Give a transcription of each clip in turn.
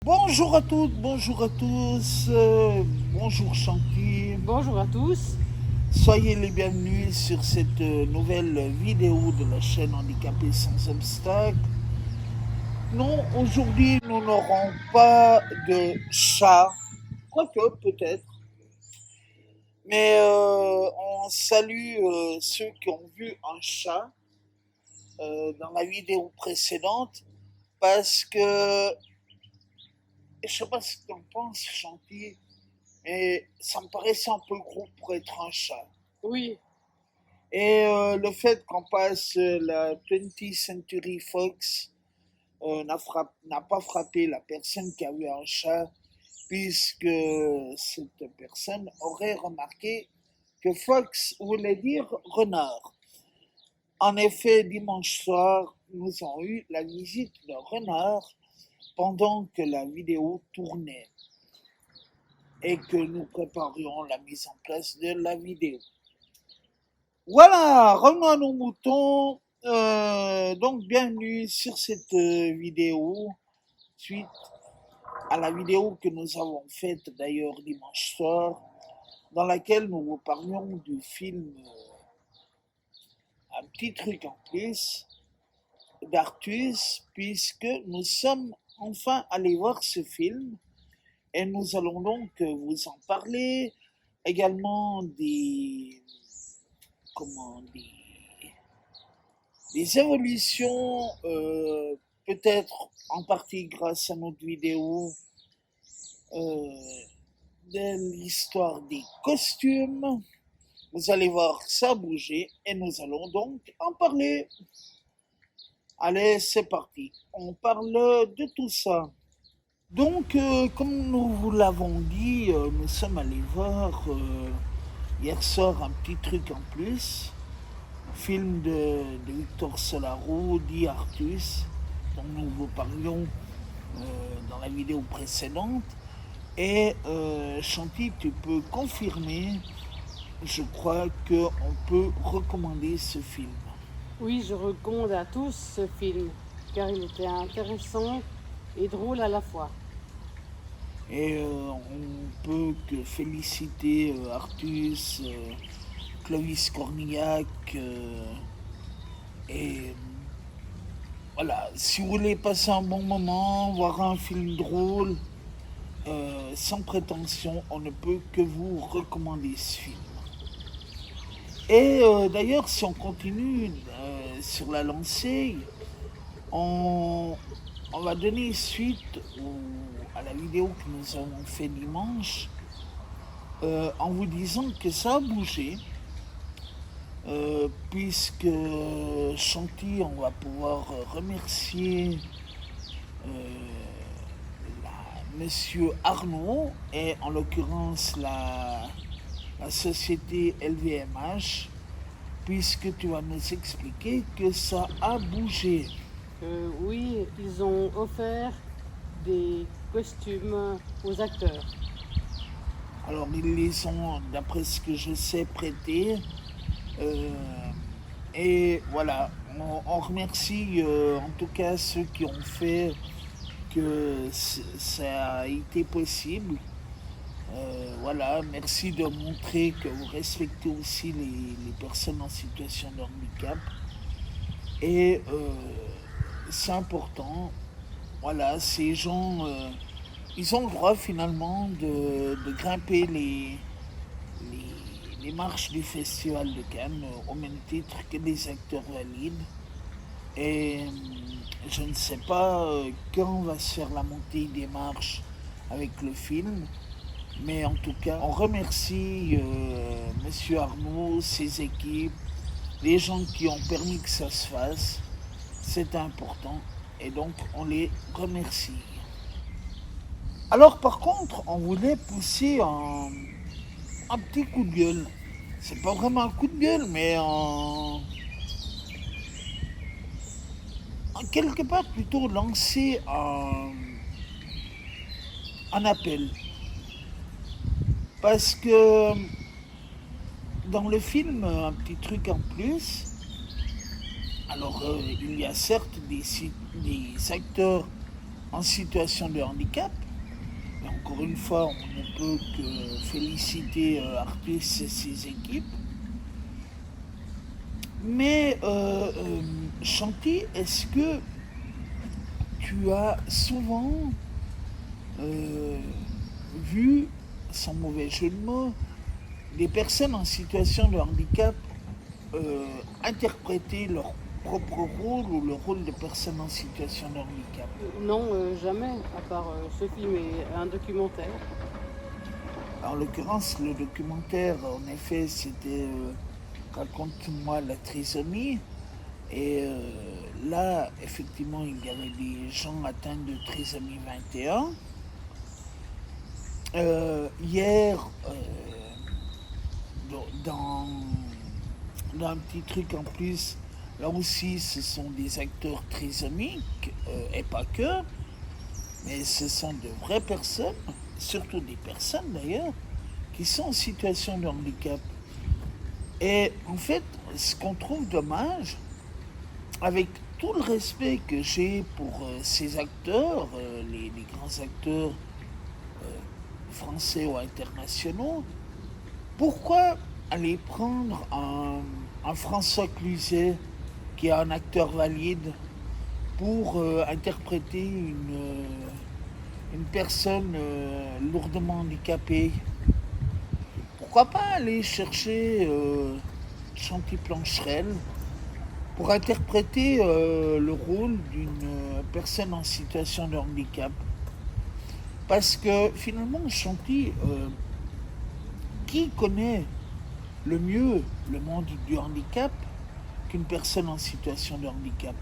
Bonjour à toutes, bonjour à tous, bonjour Chanty. Bonjour à tous. Soyez les bienvenus sur cette nouvelle vidéo de la chaîne Handicapé sans obstacle. Non, aujourd'hui nous n'aurons pas de chat, quoique peut-être, mais on salue ceux qui ont vu un chat dans la vidéo précédente parce que, je sais pas ce que tu en penses Chanty, mais ça me paraissait un peu gros pour être un chat. Oui, Et le fait qu'on passe la 20th Century Fox n'a pas frappé la personne qui a eu un chat, puisque cette personne aurait remarqué que Fox voulait dire renard. En effet, dimanche soir, nous avons eu la visite d'un renard pendant que la vidéo tournait et que nous préparions la mise en place de la vidéo. Voilà, revenons à nos moutons. Donc, bienvenue sur cette vidéo, suite à la vidéo que nous avons faite d'ailleurs dimanche soir, dans laquelle nous vous parlions du film Un petit truc en plus d'Artus, puisque nous sommes enfin allés voir ce film et nous allons donc vous en parler également comment, des évolutions, peut-être en partie grâce à notre vidéo, euh, de l'histoire des costumes. Vous allez voir ça bouger et nous allons donc en parler. Allez, c'est parti. On parle de tout ça. Donc, comme nous vous l'avons dit, nous sommes allés voir hier soir un petit truc en plus. Film de Victor Solaro, dit Artus, dont nous vous parlions dans la vidéo précédente. Et Chanty, tu peux confirmer, je crois qu'on peut recommander ce film. oui, je recommande à tous ce film, car il était intéressant et drôle à la fois. Et on peut que féliciter Artus, Clovis Cornillac, et voilà, si vous voulez passer un bon moment, voir un film drôle, sans prétention, on ne peut que vous recommander ce film. Et d'ailleurs, si on continue sur la lancée, on, on va donner suite à la vidéo que nous avons fait dimanche, en vous disant que ça a bougé, puisque Chanty, on va pouvoir remercier Monsieur Arnaud et en l'occurrence la société LVMH, puisque tu vas nous expliquer que ça a bougé. Oui, ils ont offert des costumes aux acteurs. Alors ils les ont, d'après ce que je sais, prêtés. euh, et voilà, on remercie en tout cas ceux qui ont fait que ça a été possible. Voilà, merci de montrer que vous respectez aussi les personnes en situation de handicap. Et c'est important. Voilà, ces gens, ils ont le droit finalement de grimper les marches du Festival de Cannes au même titre que les acteurs valides. Et je ne sais pas quand va se faire la montée des marches avec le film, mais en tout cas, on remercie Monsieur Arnaud, ses équipes, les gens qui ont permis que ça se fasse. C'est important et donc on les remercie. Alors par contre, on voulait pousser un petit coup de gueule. C'est pas vraiment un coup de gueule, mais en quelque part plutôt lancer un appel. Parce que dans le film, un petit truc en plus, alors il y a certes des acteurs en situation de handicap. Et encore une fois, on ne peut que féliciter Artus et ses équipes. Mais Chanty, est-ce que tu as souvent vu, sans mauvais jeu de mots, des personnes en situation de handicap interpréter leur propre rôle ou le rôle de personnes en situation de handicap? Non, jamais, à part ce film et un documentaire. En l'occurrence, le documentaire, en effet, c'était Raconte-moi la trisomie. Et là, effectivement, il y avait des gens atteints de trisomie 21. Hier, dans, dans un petit truc en plus, là aussi, ce sont des acteurs trisomiques, et pas que, mais ce sont de vraies personnes, surtout des personnes d'ailleurs, qui sont en situation de handicap. Et en fait, ce qu'on trouve dommage, avec tout le respect que j'ai pour ces acteurs, les grands acteurs français ou internationaux, pourquoi aller prendre un François Cluzet, qui est un acteur valide, pour interpréter une personne lourdement handicapée? Pourquoi pas aller chercher Chanty Plancherel pour interpréter le rôle d'une personne en situation de handicap? Parce que finalement, Chanty, qui connaît le mieux le monde du handicap qu'une personne en situation de handicap?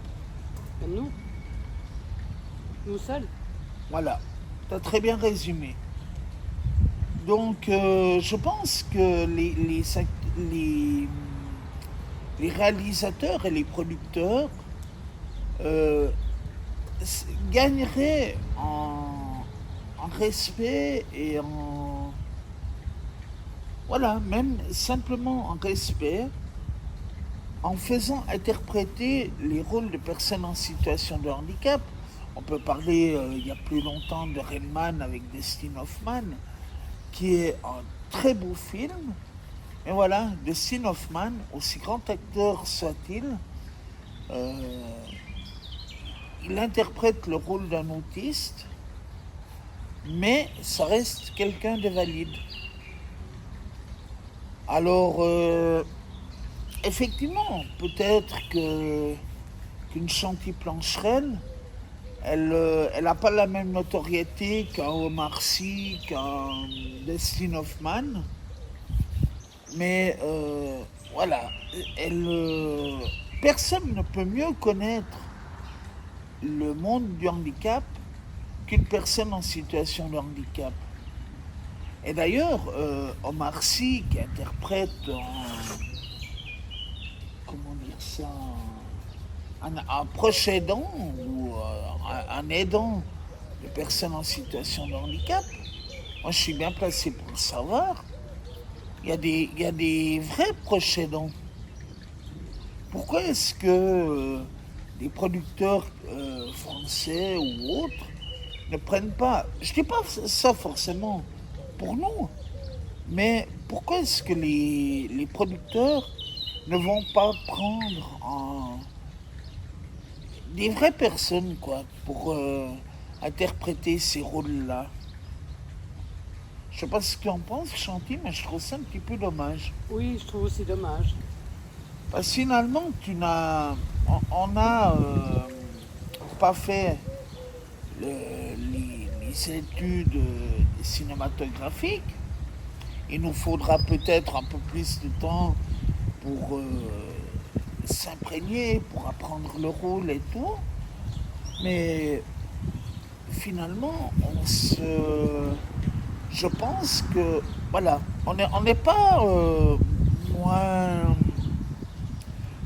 Nous, nous seuls. Voilà, tu as très bien résumé. Donc, je pense que les réalisateurs et les producteurs euh, gagneraient en respect et en... Voilà, même simplement en respect, en faisant interpréter les rôles de personnes en situation de handicap. On peut parler, il y a plus longtemps, de Rain Man avec Dustin Hoffman, qui est un très beau film. Et voilà, Dustin Hoffman, aussi grand acteur soit-il, il interprète le rôle d'un autiste, mais ça reste quelqu'un de valide. Alors, effectivement, peut-être qu'une Chanty Plancherel, elle n'a pas la même notoriété qu'un Omar Sy, qu'un Dustin Hoffman, mais voilà, personne ne peut mieux connaître le monde du handicap qu'une personne en situation de handicap. Et d'ailleurs, Omar Sy, qui interprète comment dire ça, un proche aidant ou un aidant de personnes en situation de handicap, moi je suis bien placé pour le savoir. Il y a des vrais proches aidants. Pourquoi est-ce que les producteurs français ou autres ne prennent pas, je ne dis pas ça forcément pour nous, mais pourquoi est-ce que les producteurs ne vont pas prendre des vraies personnes, quoi, pour interpréter ces rôles-là? Je sais pas ce que tu en penses, Chanty, mais je trouve ça un petit peu dommage. Oui, je trouve aussi dommage. Parce que finalement, on n'a pas fait les études cinématographiques. Il nous faudra peut-être un peu plus de temps pour s'imprégner, pour apprendre le rôle et tout. Mais finalement, je pense que voilà, on n'est pas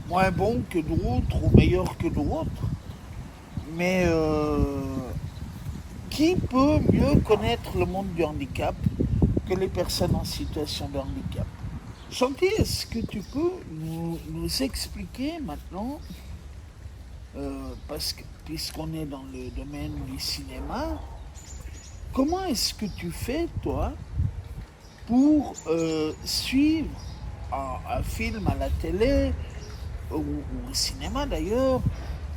moins bon que d'autres ou meilleur que d'autres, mais qui peut mieux connaître le monde du handicap que les personnes en situation de handicap? Chanty, est-ce que tu peux nous expliquer maintenant parce que puisqu'on est dans le domaine du cinéma, comment est-ce que tu fais, toi, pour suivre un film à la télé ou au cinéma d'ailleurs,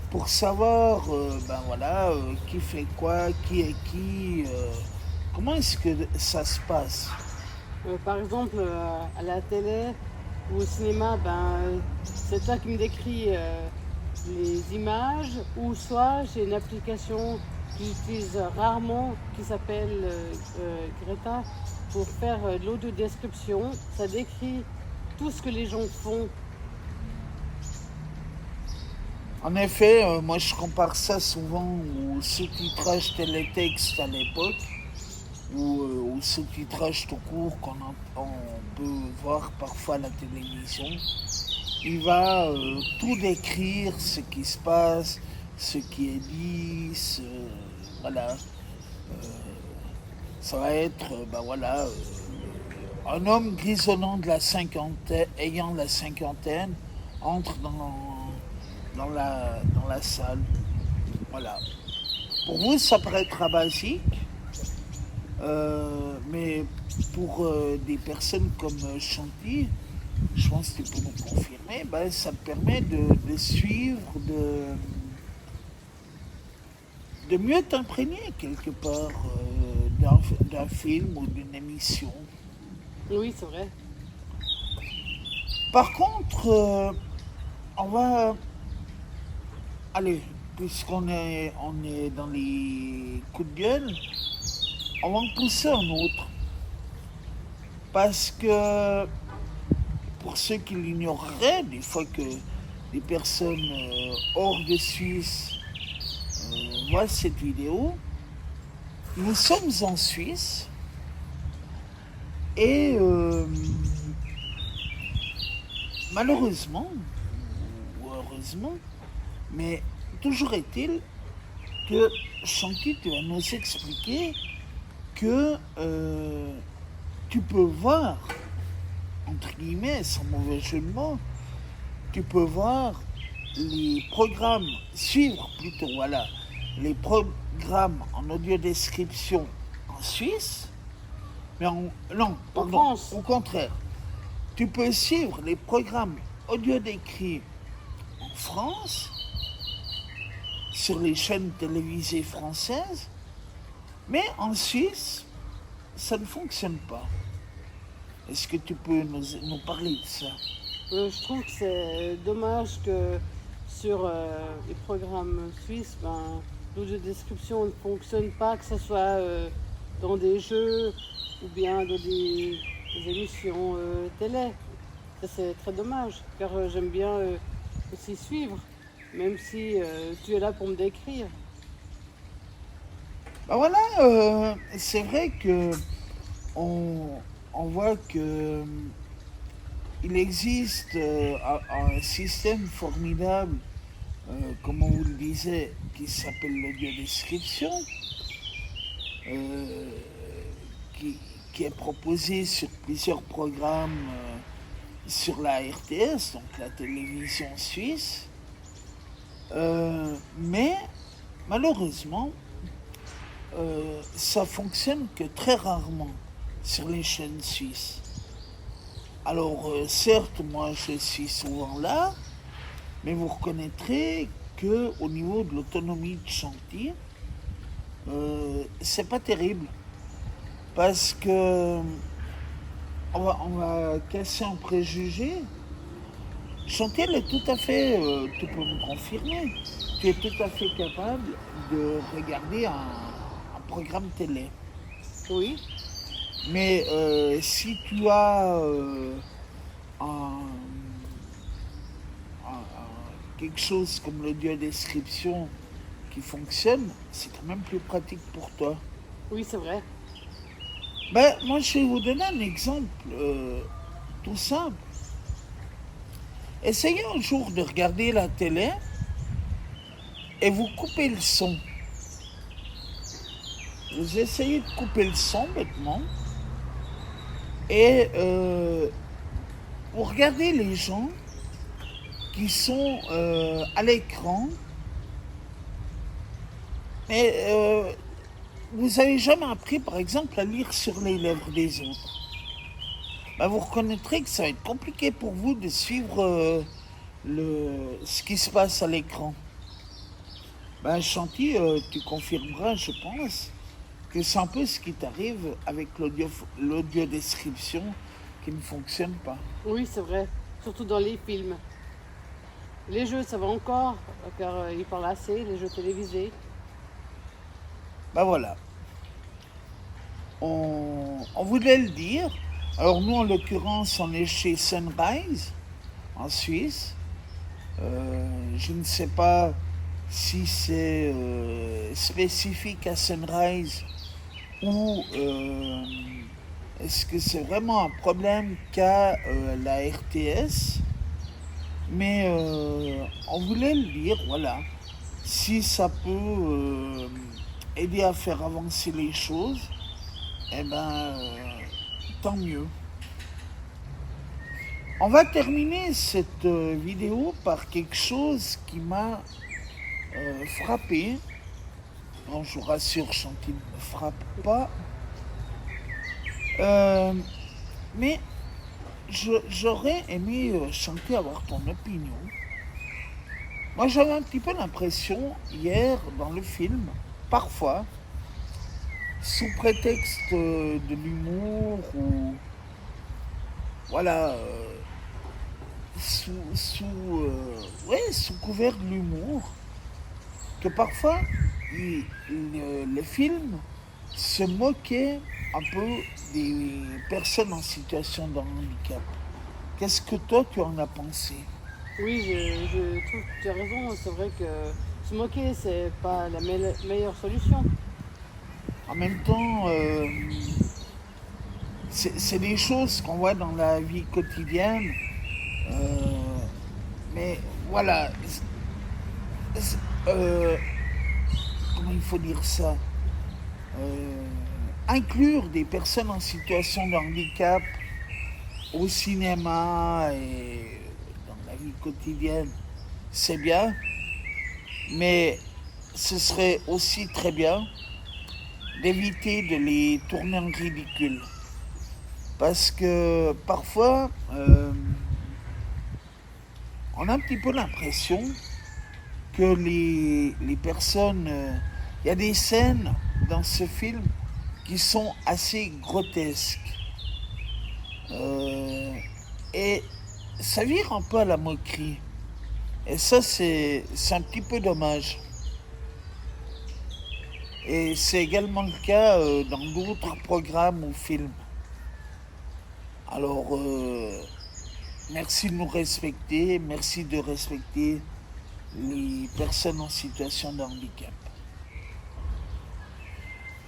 pour savoir ben voilà, qui fait quoi, qui est qui, comment est-ce que ça se passe? Par exemple, à la télé ou au cinéma, c'est toi qui me décris les images, ou soit j'ai une application que j'utilise rarement qui s'appelle Greta pour faire de l'audio-description. Ça décrit tout ce que les gens font. En effet, moi je compare ça souvent au sous-titrage télétexte à l'époque, ou au sous-titrage tout court on peut voir parfois à la télévision. Il va tout décrire, ce qui se passe, ce qui est dit, voilà. Ça va être, ben voilà, un homme grisonnant de la cinquantaine, ayant la cinquantaine, entre dans la salle. Voilà. Pour vous, ça paraîtra basique, mais pour des personnes comme Chanty, je pense que tu peux nous confirmer, ben, ça permet de suivre, de mieux t'imprégner quelque part d'un film ou d'une émission. Oui, c'est vrai. Par contre, on va... Allez, on est dans les coups de gueule, on va en pousser un autre. Parce que, pour ceux qui l'ignoreraient, des fois que des personnes hors de Suisse voient cette vidéo, nous sommes en Suisse et malheureusement, ou heureusement, mais toujours est-il que Chanty, tu vas nous expliquer que tu peux voir, entre guillemets, sans mauvais jeu de mots, tu peux voir les programmes, suivre plutôt, voilà, les programmes en audio description en Suisse, mais non, pardon, En France. au contraire, tu peux suivre les programmes audio décrits en France, sur les chaînes télévisées françaises, mais en Suisse, ça ne fonctionne pas. Est-ce que tu peux nous parler de ça? Je trouve que c'est dommage que sur les programmes suisses, l'audio-description ne fonctionne pas, que ce soit dans des jeux ou bien dans des émissions télé. Ça, c'est très dommage, car j'aime bien aussi suivre, même si tu es là pour me décrire. Ben voilà, c'est vrai que on voit que il existe un système formidable, comme on vous le disait, qui s'appelle l'audiodescription, euh, qui, qui est proposé sur plusieurs programmes sur la RTS, donc la télévision suisse. Mais malheureusement, ça fonctionne que très rarement sur les chaînes suisses. Alors certes, moi je suis souvent là, mais vous reconnaîtrez que au niveau de l'autonomie de Chanty, c'est pas terrible parce que on va casser un préjugé. Chanty, elle est tout à fait, tu peux me confirmer, tu es tout à fait capable de regarder un programme télé. Oui, Mais si tu as un, quelque chose comme l'audio-description qui fonctionne, c'est quand même plus pratique pour toi. oui, c'est vrai. Ben, moi, je vais vous donner un exemple tout simple. Essayez un jour de regarder la télé et vous coupez le son. Vous essayez de couper le son bêtement et vous regardez les gens qui sont à l'écran Mais vous avez jamais appris, par exemple, à lire sur les lèvres des autres. Ben, vous reconnaîtrez que ça va être compliqué pour vous de suivre ce qui se passe à l'écran. Ben, Chanty, tu confirmeras, je pense, que c'est un peu ce qui t'arrive avec l'audio description qui ne fonctionne pas. Oui, c'est vrai, surtout dans les films. Les jeux, ça va encore, car ils parlent assez, les jeux télévisés. Ben voilà, on voulait le dire. Alors nous, en l'occurrence, on est chez Sunrise, en Suisse. Je ne sais pas si c'est spécifique à Sunrise ou est-ce que c'est vraiment un problème qu'a la RTS. Mais on voulait le dire, voilà. Si ça peut aider à faire avancer les choses, eh ben, tant mieux. On va terminer cette vidéo par quelque chose qui m'a frappé. Non, je vous rassure, Chanty ne me frappe pas. Mais j'aurais aimé, Chanty, avoir ton opinion. Moi, j'avais un petit peu l'impression, hier, dans le film, parfois, sous prétexte de l'humour ou... Voilà, sous couvert de l'humour, que parfois le film se moquait un peu des personnes en situation de handicap. Qu'est-ce que toi tu en as pensé? Oui, je trouve que tu as raison, c'est vrai que se moquer, c'est pas la meilleure solution. En même temps, c'est des choses qu'on voit dans la vie quotidienne, euh, mais voilà, euh, comment il faut dire ça? Euh, Inclure des personnes en situation de handicap au cinéma et dans la vie quotidienne, c'est bien, mais ce serait aussi très bien d'éviter de les tourner en ridicule. Parce que parfois, on a un petit peu l'impression que les personnes... Il y a des scènes dans ce film qui sont assez grotesques. Euh, et ça vire un peu à la moquerie. Et ça, c'est un petit peu dommage. Et c'est également le cas dans d'autres programmes ou films. Alors, merci de nous respecter, merci de respecter les personnes en situation de handicap.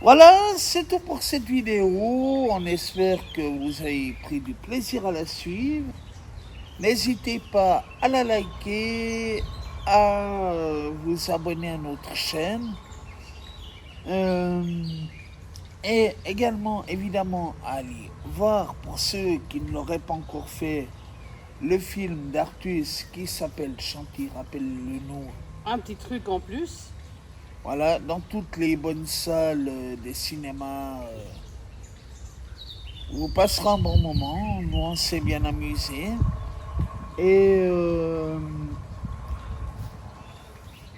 Voilà, c'est tout pour cette vidéo. On espère que vous avez pris du plaisir à la suivre. N'hésitez pas à la liker, à vous abonner à notre chaîne. Et également, évidemment, à aller voir, pour ceux qui ne l'auraient pas encore fait, le film d'Artus qui s'appelle Chanty, rappelle-le-nous. Un petit truc en plus. Voilà, dans toutes les bonnes salles des cinémas. Vous passerez un bon moment, nous on s'est bien amusés. Et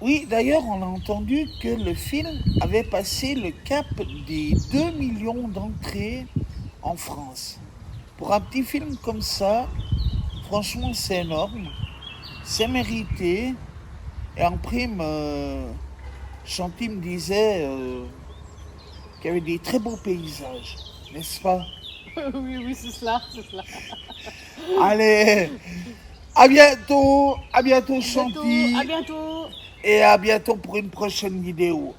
oui, d'ailleurs, on a entendu que le film avait passé le cap des 2 millions d'entrées en France. Pour un petit film comme ça, franchement, c'est énorme. C'est mérité. Et en prime, Chanty me disait qu'il y avait des très beaux paysages, n'est-ce pas? Oui, oui, c'est cela, c'est cela. Allez, à bientôt À bientôt, à Chanty, bientôt. et à bientôt pour une prochaine vidéo.